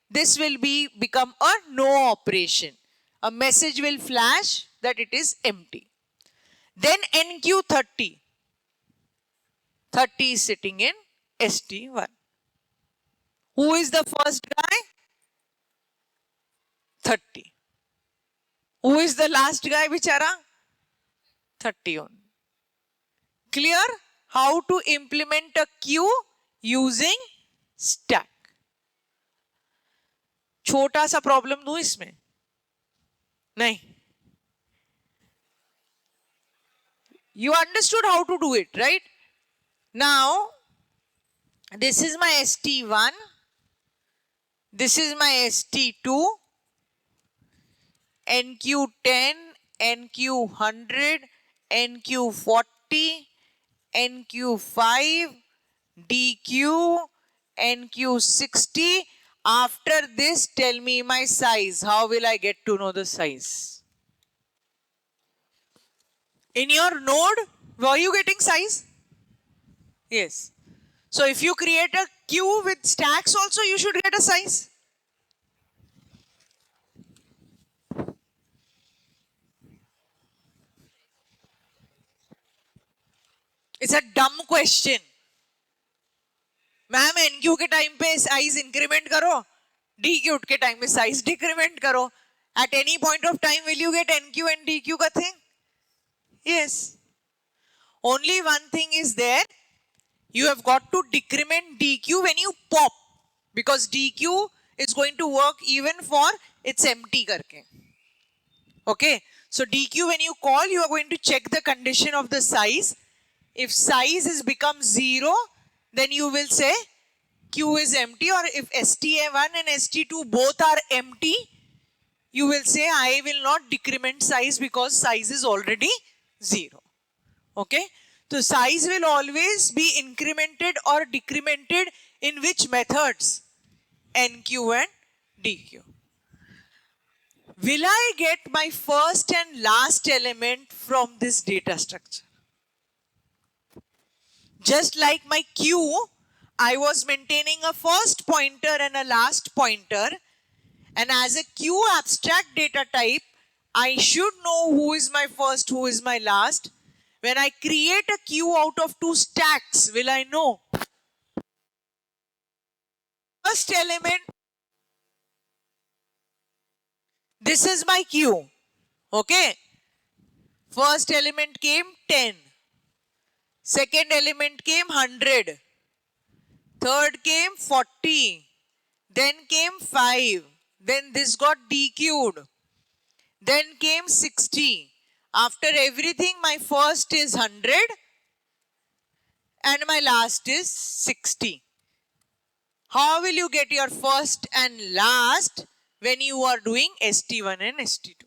[SPEAKER 1] This will become a no operation. A message will flash that it is empty. Then NQ30. 30 is sitting in ST1. Who is the first guy? 30. Who is the last guy, bichara? 30 only. Clear how to implement a queue using stack. छोटा सा problem दूं इसमें? नहीं. You understood how to do it, right? Now, this is my ST1. This is my ST2. NQ10, NQ100, NQ40, NQ5, DQ, NQ60. After this, tell me my size. How will I get to know the size? In your node, were you getting size? Yes. So if you create a queue with stacks also, you should get a size. It's a dumb question. Ma'am NQ के time पे size increment करो, D Q के time पे size decrement करो. At any point of time, will you get NQ and DQ का thing? Yes. Only one thing is there. You have got to decrement DQ when you pop, because DQ is going to work even for its empty करके. Okay. So DQ when you call, you are going to check the condition of the size. If size has become 0, then you will say Q is empty, or if ST1 and ST2 both are empty, you will say I will not decrement size because size is already 0. Okay? So size will always be incremented or decremented in which methods? NQ and DQ. Will I get my first and last element from this data structure? Just like my Q, I was maintaining a first pointer and a last pointer. And as a Q abstract data type, I should know who is my first, who is my last. When I create a Q out of 2 stacks, will I know? First element, this is my Q. Okay. First element came 10. Second element came 100. Third came 40. Then came 5. Then this got DQ'd. Then came 60. After everything, my first is 100 and my last is 60. How will you get your first and last when you are doing ST1 and ST2?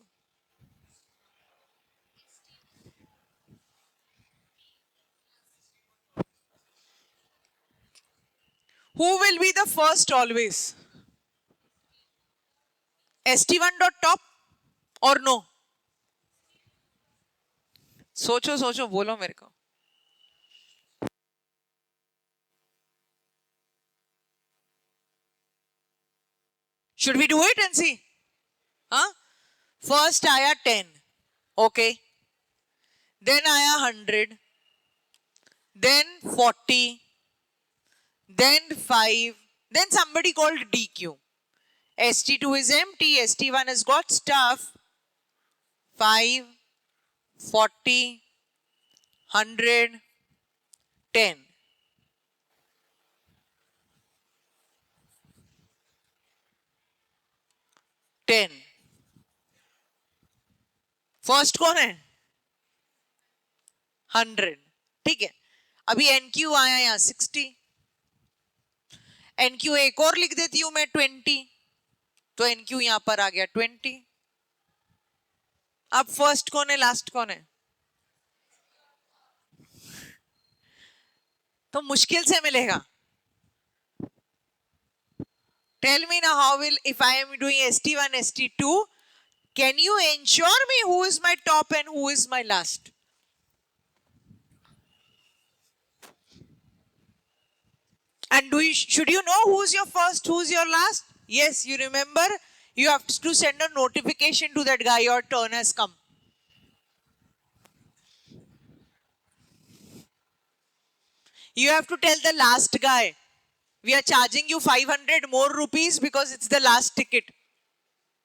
[SPEAKER 1] Who will be the first always? ST1 dot top or no? सोचो सोचो बोलो मेरे को. Should we do it and see? Huh? First आया 10. Okay. Then आया 100. Then 40. Then 5. Then somebody called DQ. ST2 is empty. ST1 has got stuff. 5, 40, 100, 10. First कौन है? 100. ठीक है. अभी NQ आया यहाँ 60. NQ एक और लिख देती हूं मैं 20. तो NQ यहां पर आ गया 20. अब फर्स्ट कौन है लास्ट कौन है? तो मुश्किल से मिलेगा. Tell me now, how will, if I am doing ST1, ST2, can you ensure me who is my top and who is my last? And should you know who's your first, who's your last? Yes, you remember, you have to send a notification to that guy, your turn has come. You have to tell the last guy, we are charging you 500 more rupees because it's the last ticket.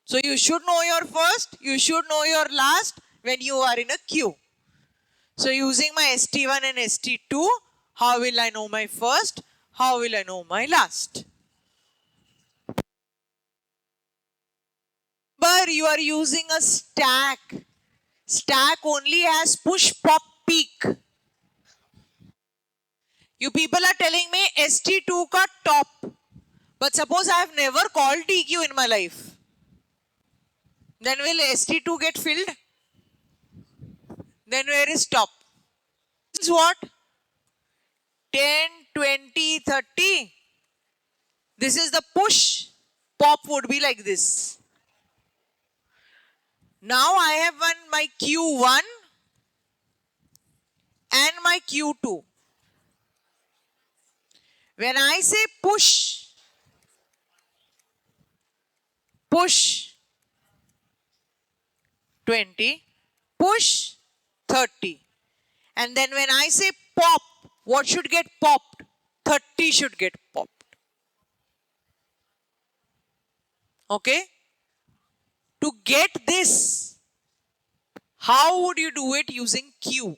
[SPEAKER 1] So you should know your first, you should know your last when you are in a queue. So using my ST1 and ST2, how will I know my first? How will I know my last? But you are using a stack. Stack only has push, pop, peak. You people are telling me ST2 ka top. But suppose I have never called DQ in my life. Then will ST2 get filled? Then where is top? This is what? 10, 20, 30. This is the push. Pop would be like this. Now I have my Q1 and my Q2. When I say push 20, push 30. And then when I say pop, what should get popped? 30 should get popped. Okay? To get this, how would you do it using Q?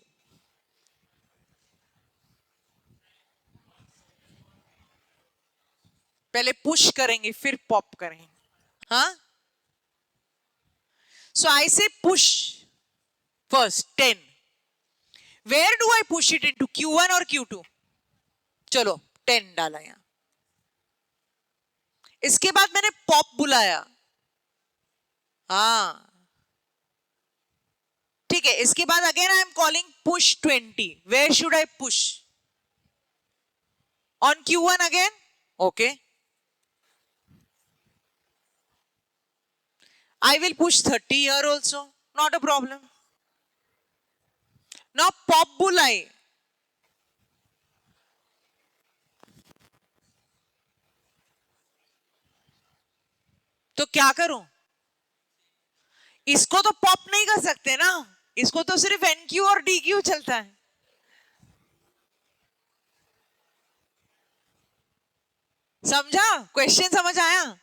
[SPEAKER 1] पहले push करेंगे फिर pop करेंगे. हाँ? So I say push first 10. Where do I push it into? Q1 or Q2? चलो 10 डाला यहाँ. इसके बाद मैंने पॉप बुलाया. हाँ ठीक है. इसके बाद again I am calling push 20. Where should I push? On Q1 again. Okay. I will push 30 here also. Not a problem. Now pop बुलाई. तो क्या करूं? इसको तो पॉप नहीं कर सकते ना. इसको तो सिर्फ NQ और DQ चलता है. समझा? क्वेश्चन समझ आया?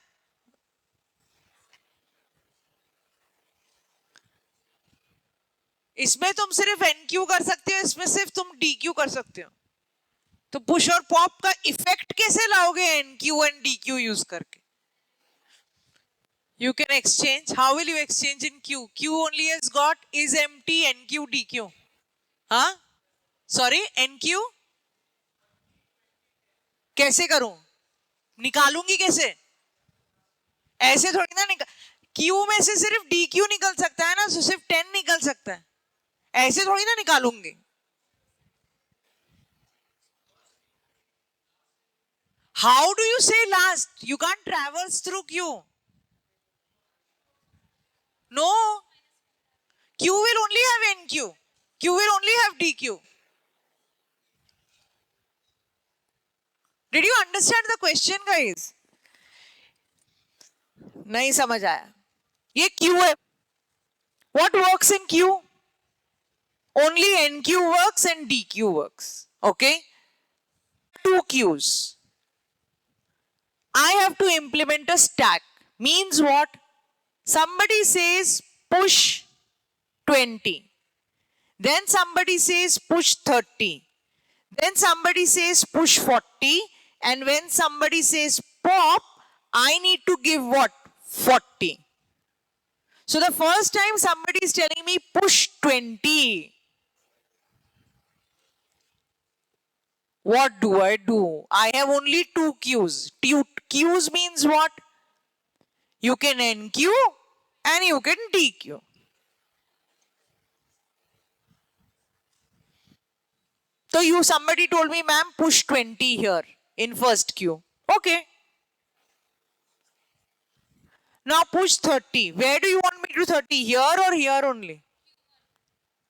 [SPEAKER 1] इसमें तुम सिर्फ NQ कर सकते हो, इसमें सिर्फ तुम DQ कर सकते हो. तो पुश और पॉप का इफेक्ट कैसे लाओगे NQ एंड DQ यूज करके? You can exchange. How will you exchange in Q? Q only has got is empty NQ DQ. Huh? Sorry, NQ? कैसे करूं? निकालूंगी कैसे? ऐसे थोड़ी ना निकाल. Q में से सिर्फ DQ निकल सकता है ना, तो सिर्फ 10 निकल सकता है. ऐसे थोड़ी ना निकालूंगी. How do you say last? You can't traverse through Q. No. Q will only have NQ. Q will only have DQ. Did you understand the question, guys? नहीं समझ आया. ये Q है. What works in Q? Only NQ works and DQ works. Okay? Two Qs. I have to implement a stack. Means what? Somebody says push 20. Then somebody says push 30. Then somebody says push 40. And when somebody says pop, I need to give what? 40. So the first time somebody is telling me push 20. What do I do? I have only two Qs. Qs means what? You can NQ and you can DQ. So somebody told me, ma'am, push 20 here in first queue. Okay. Now push 30. Where do you want me to 30? Here or here only?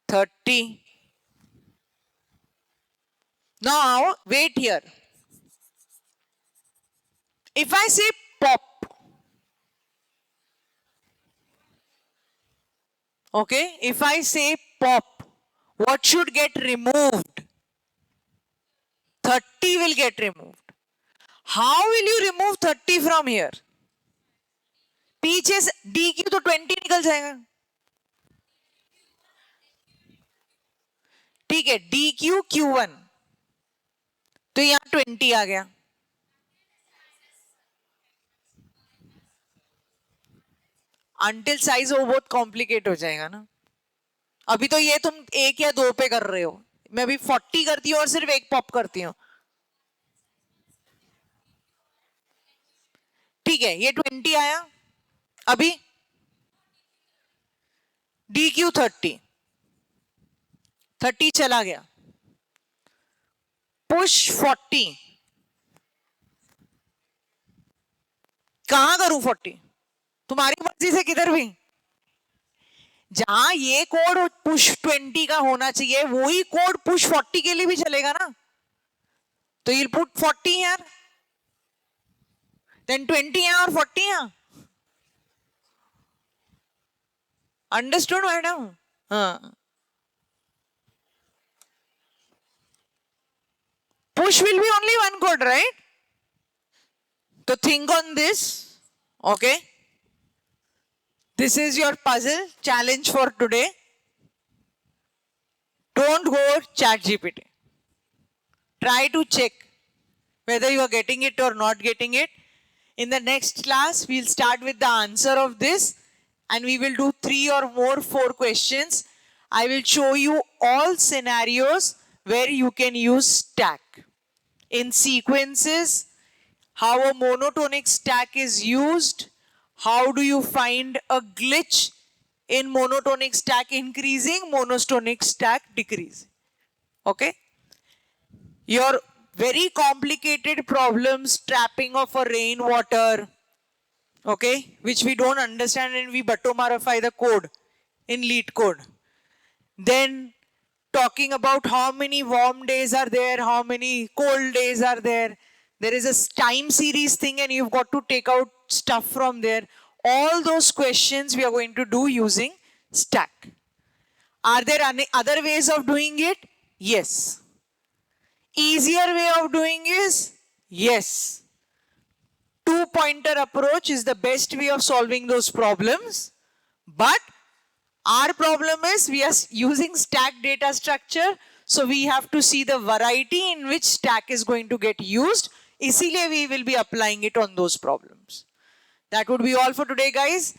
[SPEAKER 1] 30. Now wait here. If I say pop, okay, if I say pop, what should get removed? 30 will get removed. How will you remove 30 from here? पीछे से DQ तो 20 निकल जाएगा. ठीक है, DQ Q1 तो यहाँ 20 आ गया. Until size वो बहुत कॉम्प्लिकेट हो जाएगा ना. अभी तो ये तुम 1 या 2 पे कर रहे हो, मैं अभी 40 करती हूँ और सिर्फ 1 पॉप करती हूँ. ठीक है, ये 20 आया. अभी DQ 30 चला गया. पुश 40 कहां करूं? 40 तुम्हारी मर्जी से किधर भी. जहां ये कोड पुश 20 का होना चाहिए वही कोड पुश 40 के लिए भी चलेगा ना. तो you'll put 40 here, then 20 यहाँ और 40 यहाँ. Understood, madam? हाँ. Push will be only one code, right? So think on this. Okay. This is your puzzle challenge for today. Don't go ChatGPT. Try to check whether you are getting it or not getting it. In the next class, we'll start with the answer of this and we will do 3 or 4 questions. I will show you all scenarios where you can use stack. In sequences, how a monotonic stack is used, how do you find a glitch in monotonic stack increasing, monotonic stack decreasing. Okay? Your very complicated problems, trapping of a rainwater, okay, which we don't understand and we buttomarify the code in lead code. Then talking about how many warm days are there, how many cold days are there. There is a time series thing and you've got to take out stuff from there. All those questions we are going to do using stack. Are there any other ways of doing it? Yes. Easier way of doing is? Yes. 2-pointer approach is the best way of solving those problems. But our problem is we are using stack data structure. So we have to see the variety in which stack is going to get used. Isliye we will be applying it on those problems. That would be all for today, guys.